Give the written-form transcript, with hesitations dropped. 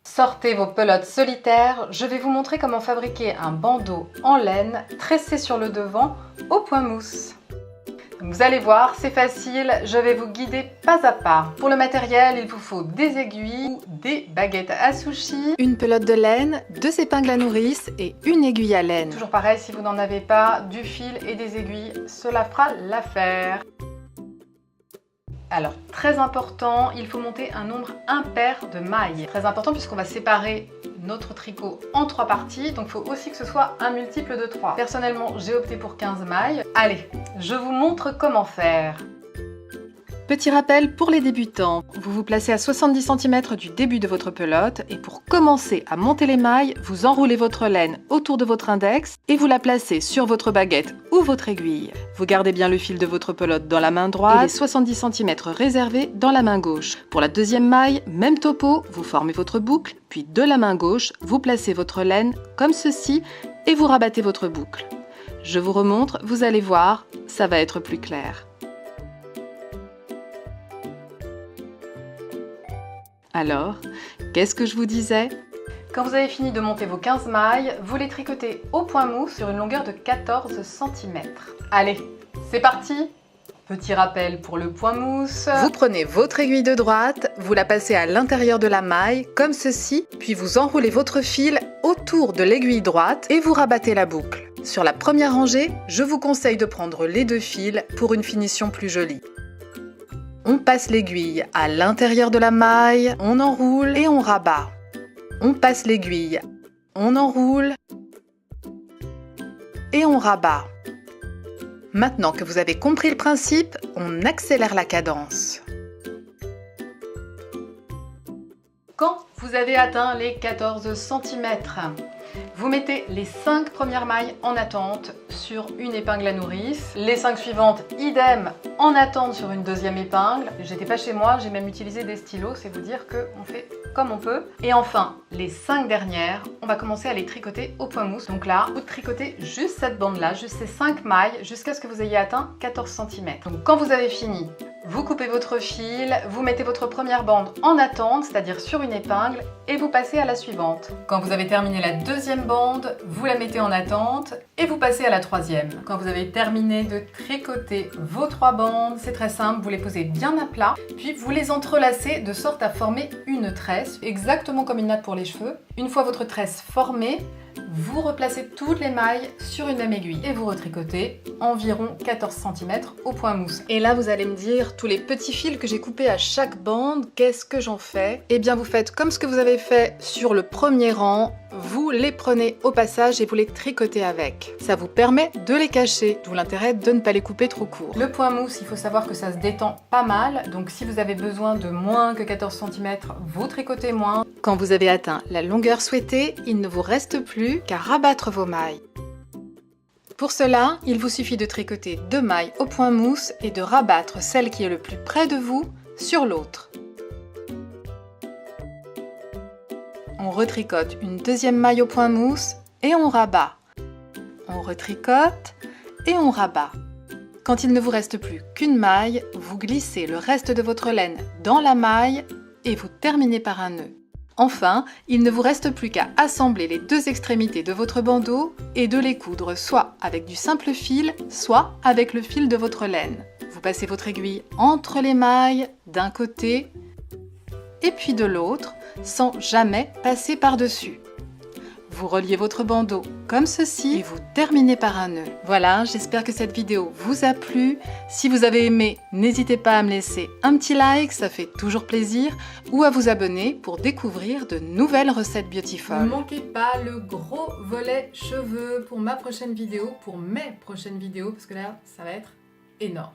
Sortez vos pelotes solitaires, je vais vous montrer comment fabriquer un bandeau en laine tressé sur le devant au point mousse. Vous allez voir, c'est facile, je vais vous guider pas à pas. Pour le matériel, il vous faut des aiguilles ou des baguettes à sushi, une pelote de laine, 2 épingles à nourrice et une aiguille à laine. Toujours pareil, si vous n'en avez pas, du fil et des aiguilles, cela fera l'affaire. Alors, très important, il faut monter un nombre impair de mailles. Très important puisqu'on va séparer notre tricot en 3 parties, donc il faut aussi que ce soit un multiple de 3. Personnellement, j'ai opté pour 15 mailles. Allez, je vous montre comment faire. Petit rappel pour les débutants, vous vous placez à 70 cm du début de votre pelote et pour commencer à monter les mailles, vous enroulez votre laine autour de votre index et vous la placez sur votre baguette ou votre aiguille. Vous gardez bien le fil de votre pelote dans la main droite et les 70 cm réservés dans la main gauche. Pour la deuxième maille, même topo, vous formez votre boucle, puis de la main gauche, vous placez votre laine comme ceci et vous rabattez votre boucle. Je vous remontre, vous allez voir, ça va être plus clair. Alors, qu'est-ce que je vous disais? Quand vous avez fini de monter vos 15 mailles, vous les tricotez au point mousse sur une longueur de 14 cm. Allez, c'est parti! Petit rappel pour le point mousse. Vous prenez votre aiguille de droite, vous la passez à l'intérieur de la maille, comme ceci, puis vous enroulez votre fil autour de l'aiguille droite et vous rabattez la boucle. Sur la première rangée, je vous conseille de prendre les 2 fils pour une finition plus jolie. On passe l'aiguille à l'intérieur de la maille, on enroule et on rabat. On passe l'aiguille, on enroule et on rabat. Maintenant que vous avez compris le principe, on accélère la cadence. Quand vous avez atteint les 14 cm, vous mettez les 5 premières mailles en attente sur une épingle à nourrice. Les 5 suivantes, idem, en attente sur une deuxième épingle. J'étais pas chez moi, j'ai même utilisé des stylos, c'est vous dire qu'on fait comme on peut. Et enfin, les 5 dernières, on va commencer à les tricoter au point mousse. Donc là, vous tricotez juste cette bande-là, juste ces 5 mailles, jusqu'à ce que vous ayez atteint 14 cm. Donc quand vous avez fini, vous coupez votre fil, vous mettez votre première bande en attente, c'est-à-dire sur une épingle, et vous passez à la suivante. Quand vous avez terminé la deuxième bande, vous la mettez en attente et vous passez à la troisième. Quand vous avez terminé de tricoter vos 3 bandes, c'est très simple, vous les posez bien à plat, puis vous les entrelacez de sorte à former une tresse, exactement comme une natte pour les cheveux. Une fois votre tresse formée, vous replacez toutes les mailles sur une même aiguille et vous retricotez environ 14 cm au point mousse. Et là, vous allez me dire, tous les petits fils que j'ai coupés à chaque bande, qu'est-ce que j'en fais? Eh bien, vous faites comme ce que vous avez fait sur le premier rang, vous les prenez au passage et vous les tricotez avec. Ça vous permet de les cacher, d'où l'intérêt de ne pas les couper trop court. Le point mousse, il faut savoir que ça se détend pas mal, donc si vous avez besoin de moins que 14 cm, vous tricotez moins. Quand vous avez atteint la longueur souhaitée, il ne vous reste plus qu'à rabattre vos mailles. Pour cela, il vous suffit de tricoter 2 mailles au point mousse et de rabattre celle qui est le plus près de vous sur l'autre. On retricote une deuxième maille au point mousse et on rabat. On retricote et on rabat. Quand il ne vous reste plus qu'une maille, vous glissez le reste de votre laine dans la maille et vous terminez par un nœud. Enfin, il ne vous reste plus qu'à assembler les 2 extrémités de votre bandeau et de les coudre soit avec du simple fil, soit avec le fil de votre laine. Vous passez votre aiguille entre les mailles d'un côté et puis de l'autre, sans jamais passer par-dessus. Vous reliez votre bandeau comme ceci et vous terminez par un nœud. Voilà, j'espère que cette vidéo vous a plu. Si vous avez aimé, n'hésitez pas à me laisser un petit like, ça fait toujours plaisir, ou à vous abonner pour découvrir de nouvelles recettes beautiful. Ne manquez pas le gros volet cheveux pour ma prochaine vidéo, pour mes prochaines vidéos, parce que là, ça va être énorme.